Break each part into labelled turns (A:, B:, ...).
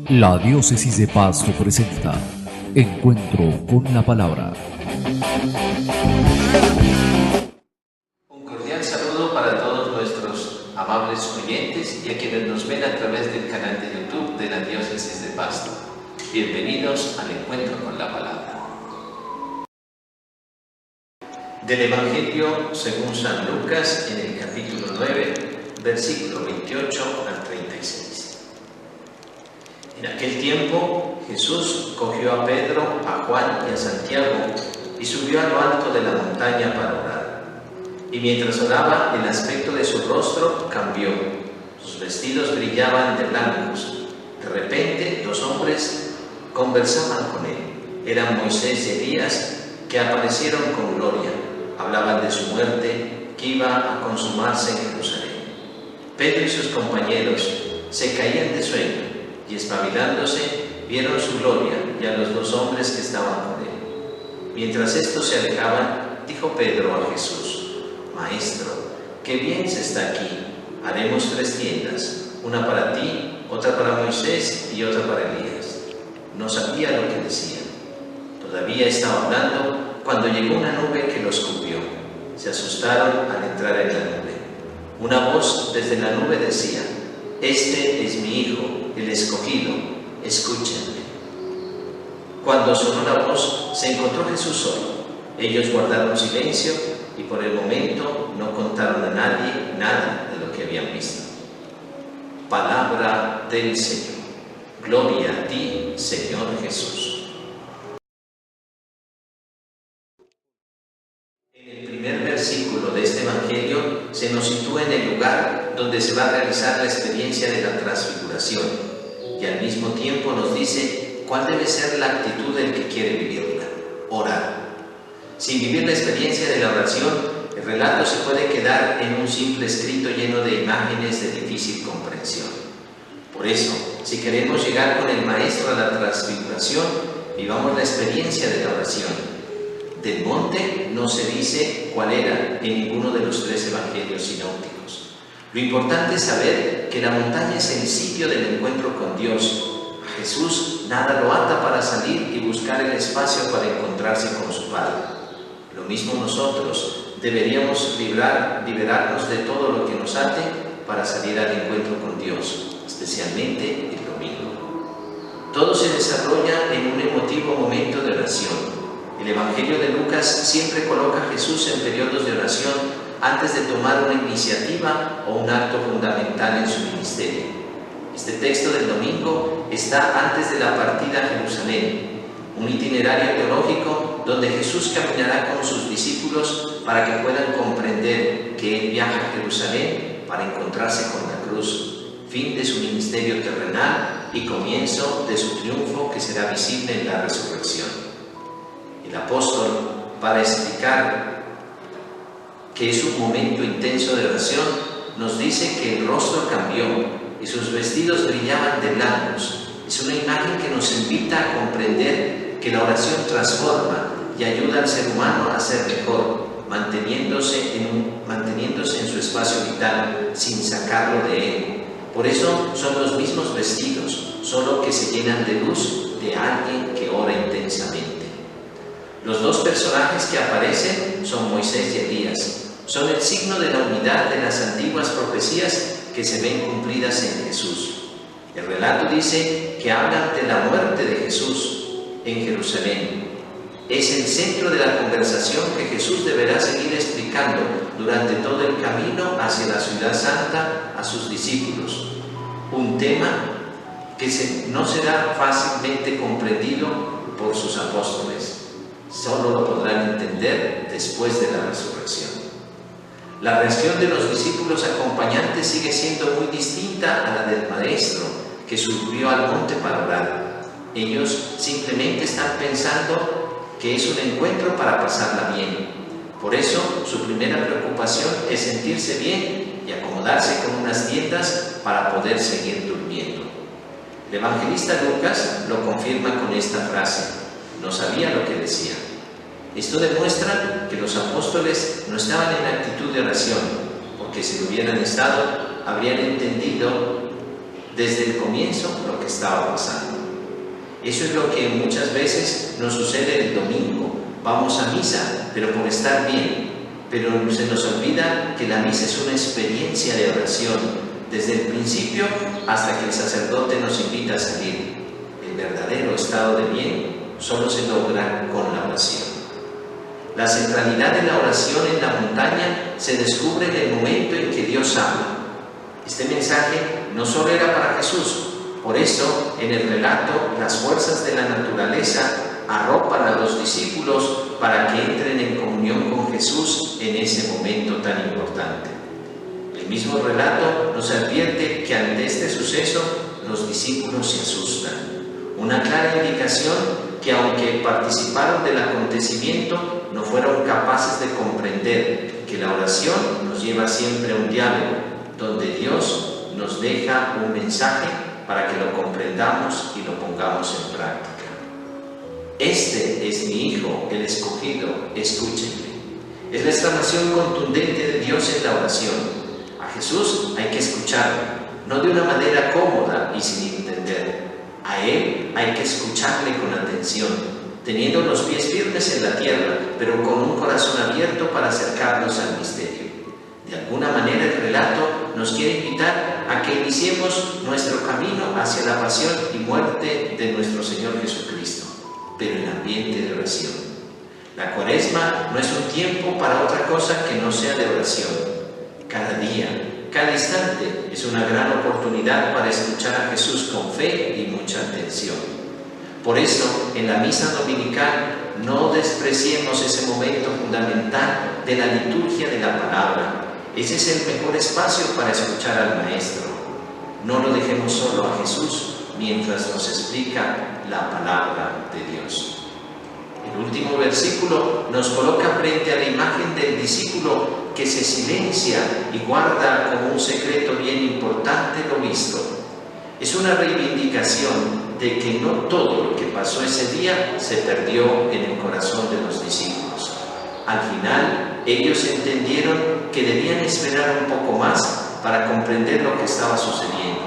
A: La Diócesis de Pasto presenta Encuentro con la Palabra.
B: Un cordial saludo para todos nuestros amables oyentes y a quienes nos ven a través del canal de YouTube de la Diócesis de Pasto. Bienvenidos al Encuentro con la Palabra. Del Evangelio según San Lucas, en el capítulo 9, versículo 28 al 36. En aquel tiempo, Jesús cogió a Pedro, a Juan y a Santiago y subió a lo alto de la montaña para orar. Y mientras oraba, el aspecto de su rostro cambió. Sus vestidos brillaban de blancos. De repente, dos hombres conversaban con él. Eran Moisés y Elías, que aparecieron con gloria. Hablaban de su muerte, que iba a consumarse en Jerusalén. Pedro y sus compañeros se caían de sueño y, espabilándose, vieron su gloria y a los dos hombres que estaban con él. Mientras estos se alejaban, dijo Pedro a Jesús: Maestro, qué bien se está aquí. Haremos 3 tiendas, una para ti, otra para Moisés y otra para Elías. No sabía lo que decían. Todavía estaba hablando cuando llegó una nube que los cubrió. Se asustaron al entrar en la nube. Una voz desde la nube decía: Este es mi Hijo, el escogido, escúchenme. Cuando sonó la voz, se encontró Jesús solo. Ellos guardaron silencio y por el momento no contaron a nadie nada de lo que habían visto. Palabra del Señor. Gloria a ti, Señor Jesús. En el primer versículo de este Evangelio se nos sitúa en el lugar donde se va a realizar la experiencia de la transfiguración y al mismo tiempo nos dice cuál debe ser la actitud del que quiere vivirla: orar. Sin vivir la experiencia de la oración, el relato se puede quedar en un simple escrito lleno de imágenes de difícil comprensión. Por eso, si queremos llegar con el Maestro a la transfiguración, vivamos la experiencia de la oración. Del monte no se dice cuál era en ninguno de los 3 evangelios sinópticos. Lo importante es saber que la montaña es el sitio del encuentro con Dios. A Jesús nada lo ata para salir y buscar el espacio para encontrarse con su Padre. Lo mismo nosotros deberíamos liberarnos de todo lo que nos ate para salir al encuentro con Dios, especialmente el domingo. Todo se desarrolla en un emotivo momento de oración. El Evangelio de Lucas siempre coloca a Jesús en periodos de oración antes de tomar una iniciativa o un acto fundamental en su ministerio. Este texto del domingo está antes de la partida a Jerusalén, un itinerario teológico donde Jesús caminará con sus discípulos para que puedan comprender que Él viaja a Jerusalén para encontrarse con la cruz, fin de su ministerio terrenal y comienzo de su triunfo que será visible en la resurrección. El apóstol, para explicar que es un momento intenso de oración, nos dice que el rostro cambió y sus vestidos brillaban de blancos. Es una imagen que nos invita a comprender que la oración transforma y ayuda al ser humano a ser mejor, manteniéndose en su espacio vital, sin sacarlo de él. Por eso son los mismos vestidos, solo que se llenan de luz de alguien que ora intensamente. Los 2 personajes que aparecen son Moisés y Elías. Son el signo de la unidad de las antiguas profecías que se ven cumplidas en Jesús. El relato dice que hablan de la muerte de Jesús en Jerusalén. Es el centro de la conversación que Jesús deberá seguir explicando durante todo el camino hacia la ciudad santa a sus discípulos. Un tema que no será fácilmente comprendido por sus apóstoles. Solo lo podrán entender después de la resurrección. La reacción de los discípulos acompañantes sigue siendo muy distinta a la del Maestro, que subió al monte para orar. Ellos simplemente están pensando que es un encuentro para pasarla bien. Por eso, su primera preocupación es sentirse bien y acomodarse con unas tiendas para poder seguir durmiendo. El evangelista Lucas lo confirma con esta frase: no sabía lo que decía. Esto demuestra que los apóstoles no estaban en actitud de oración, porque si lo hubieran estado, habrían entendido desde el comienzo lo que estaba pasando. Eso es lo que muchas veces nos sucede el domingo. Vamos a misa, pero por estar bien. Pero se nos olvida que la misa es una experiencia de oración, desde el principio hasta que el sacerdote nos invita a salir. El verdadero estado de bien solo se logra con la oración. La centralidad de la oración en la montaña se descubre en el momento en que Dios habla. Este mensaje no solo era para Jesús, por eso en el relato las fuerzas de la naturaleza arropan a los discípulos para que entren en comunión con Jesús en ese momento tan importante. El mismo relato nos advierte que ante este suceso los discípulos se asustan. Una clara indicación que aunque participaron del acontecimiento, no fueron capaces de comprender que la oración nos lleva siempre a un diálogo, donde Dios nos deja un mensaje para que lo comprendamos y lo pongamos en práctica. Este es mi Hijo, el escogido, escúchenme. Es la exclamación contundente de Dios en la oración. A Jesús hay que escucharlo, no de una manera cómoda y sin entender. A Él hay que escucharle con atención, teniendo los pies firmes en la tierra, pero con un corazón abierto para acercarnos al misterio. De alguna manera el relato nos quiere invitar a que iniciemos nuestro camino hacia la pasión y muerte de nuestro Señor Jesucristo, pero en ambiente de oración. La Cuaresma no es un tiempo para otra cosa que no sea de oración. Cada día, cada instante es una gran oportunidad para escuchar a Jesús con fe y mucha atención. Por eso, en la misa dominical, no despreciemos ese momento fundamental de la liturgia de la palabra. Ese es el mejor espacio para escuchar al Maestro. No lo dejemos solo a Jesús mientras nos explica la palabra de Dios. El último versículo nos coloca frente a la imagen del discípulo que se silencia y guarda como un secreto bien importante lo visto. Es una reivindicación de que no todo lo que pasó ese día se perdió en el corazón de los discípulos. Al final, ellos entendieron que debían esperar un poco más para comprender lo que estaba sucediendo.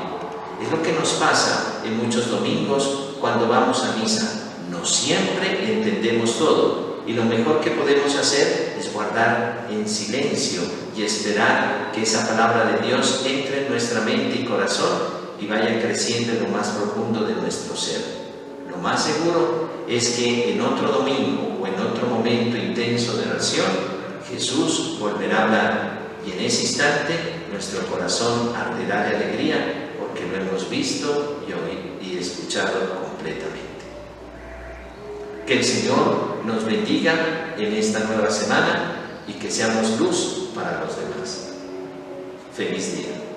B: Es lo que nos pasa en muchos domingos cuando vamos a misa. No siempre entendemos todo y lo mejor que podemos hacer es guardar en silencio y esperar que esa palabra de Dios entre en nuestra mente y corazón y vaya creciendo en lo más profundo de nuestro ser. Lo más seguro es que en otro domingo o en otro momento intenso de oración, Jesús volverá a hablar y en ese instante nuestro corazón arderá de alegría porque lo hemos visto y escuchado completamente. Que el Señor nos bendiga en esta nueva semana y que seamos luz para los demás. Feliz día.